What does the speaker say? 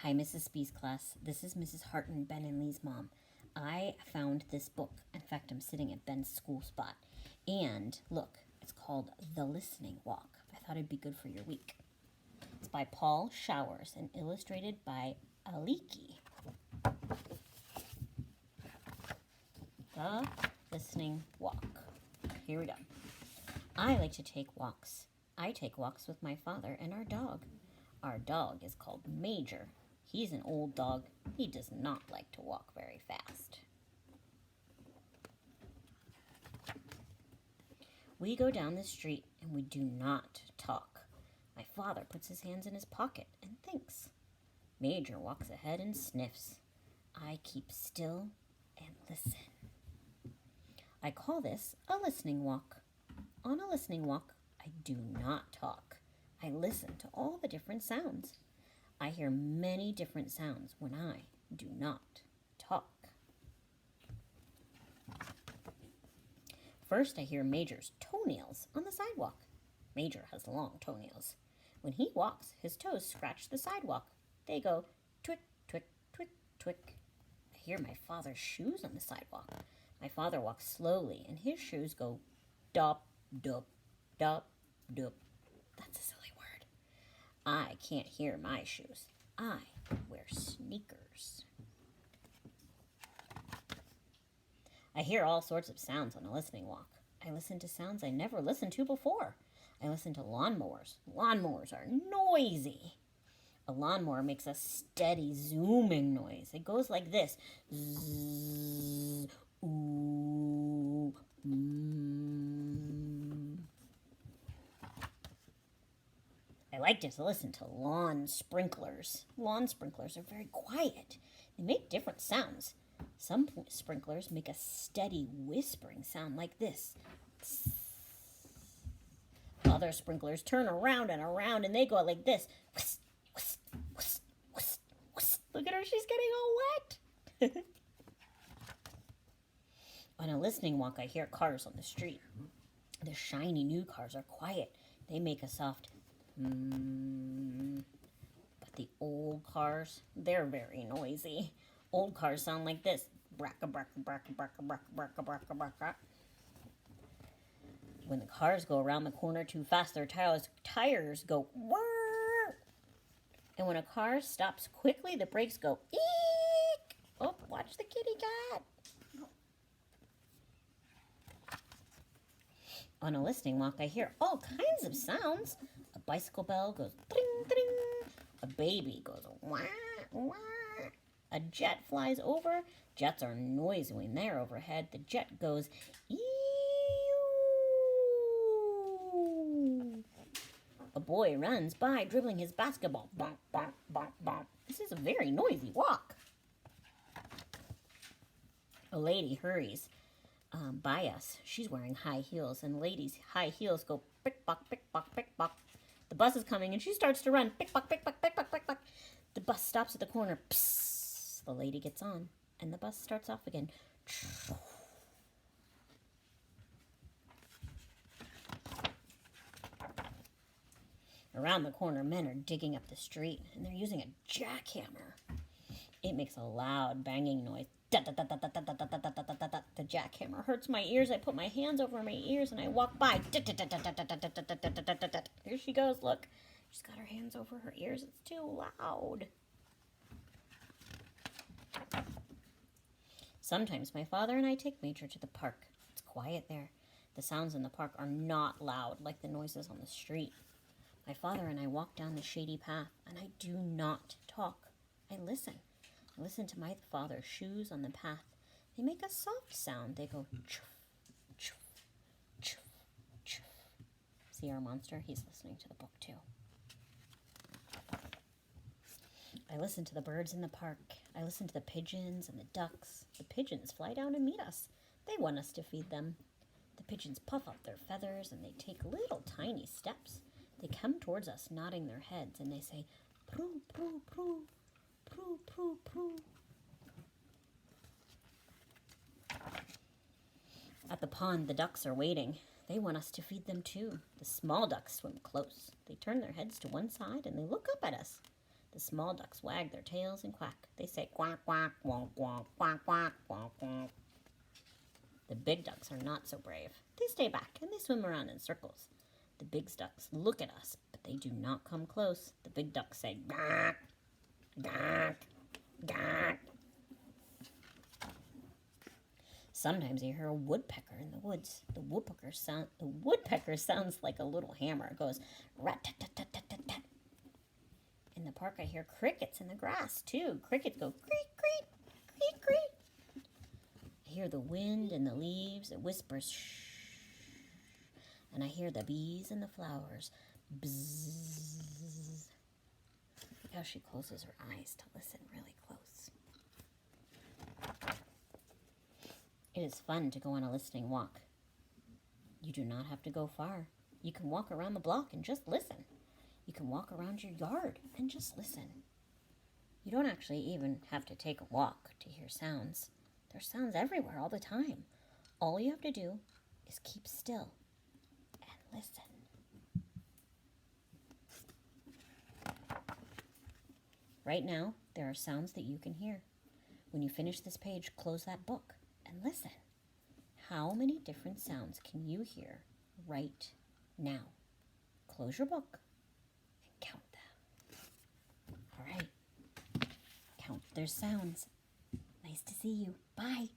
Hi, Mrs. Spee's class. This is Mrs. Harton, Ben and Lee's mom. I found this book. In fact, I'm sitting at Ben's school spot. And look, it's called The Listening Walk. I thought it'd be good for your week. It's by Paul Showers and illustrated by Aliki. The Listening Walk. Here we go. I like to take walks. I take walks with my father and our dog. Our dog is called Major. He's an old dog. He does not like to walk very fast. We go down the street and we do not talk. My father puts his hands in his pocket and thinks. Major walks ahead and sniffs. I keep still and listen. I call this a listening walk. On a listening walk, I do not talk. I listen to all the different sounds. I hear many different sounds when I do not talk. First, I hear Major's toenails on the sidewalk. Major has long toenails. When he walks, his toes scratch the sidewalk. They go twick, twick, twick, twick. I hear my father's shoes on the sidewalk. My father walks slowly, and his shoes go dop, dop, dop, dop. That's a silly word. I can't hear my shoes. I wear sneakers. I hear all sorts of sounds on a listening walk. I listen to sounds I never listened to before. I listen to lawnmowers. Lawnmowers are noisy. A lawnmower makes a steady zooming noise. It goes like this. Zzz, ooh, I like to listen to lawn sprinklers. Lawn sprinklers are very quiet. They make different sounds. Some sprinklers make a steady whispering sound like this. Other sprinklers turn around and around and they go like this. Whist, whist, whist, whist, whist. Look at her, she's getting all wet. On a listening walk, I hear cars on the street. The shiny new cars are quiet. They make a soft but the old cars, they're very noisy. Old cars sound like this. Bracka, bracka, bracka, bracka, bracka, bracka, bracka, bracka. When the cars go around the corner too fast, their tires go whirr. And when a car stops quickly, the brakes go eek. Oh, watch the kitty cat. On a listening walk, I hear all kinds of sounds. A bicycle bell goes ding, ding. A baby goes wah, wah. A jet flies over. Jets are noisy when they're overhead. The jet goes eeeew. A boy runs by, dribbling his basketball. Bonk, bonk, bonk, bonk. This is a very noisy walk. A lady hurries by us. She's wearing high heels, and ladies' high heels go pick-pock, pick-pock, pick-pock. The bus is coming, and she starts to run. Pick-pock, pick-pock, pick-pock, pick-pock. The bus stops at the corner. Psst. The lady gets on, and the bus starts off again. Around the corner, men are digging up the street, and they're using a jackhammer. It makes a loud banging noise. The jackhammer hurts my ears. I put my hands over my ears and I walk by. Here she goes, look. She's got her hands over her ears. It's too loud. Sometimes my father and I take Major to the park. It's quiet there. The sounds in the park are not loud like the noises on the street. My father and I walk down the shady path, and I do not talk. I listen. I listen to my father's shoes on the path. They make a soft sound. They go choof, choof, choof, choof. See our monster? He's listening to the book too. I listen to the birds in the park. I listen to the pigeons and the ducks. The pigeons fly down and meet us. They want us to feed them. The pigeons puff up their feathers and they take little tiny steps. They come towards us, nodding their heads, and they say, proo, proo, proo, proo, proo, proo. At the pond, the ducks are waiting. They want us to feed them too. The small ducks swim close. They turn their heads to one side and they look up at us. The small ducks wag their tails and quack. They say quack, quack, quack, quack, quack, quack, quack, quack. The big ducks are not so brave. They stay back and they swim around in circles. The big ducks look at us, but they do not come close. The big ducks say gawk, gawk, gawk. Sometimes you hear a woodpecker in the woods. The woodpecker sounds like a little hammer. It goes rat-tat-tat-tat-tat-tat. In the park I hear crickets in the grass too. Crickets go creak, creak, creak, creak. I hear the wind in the leaves. It whispers shh. And I hear the bees in the flowers. Bzzz. Look how she closes her eyes to listen really close. It is fun to go on a listening walk. You do not have to go far. You can walk around the block and just listen. You can walk around your yard and just listen. You don't actually even have to take a walk to hear sounds. There's sounds everywhere all the time. All you have to do is keep still and listen. Right now, there are sounds that you can hear. When you finish this page, close that book and listen. How many different sounds can you hear right now? Close your book and count them. All right. Count their sounds. Nice to see you. Bye.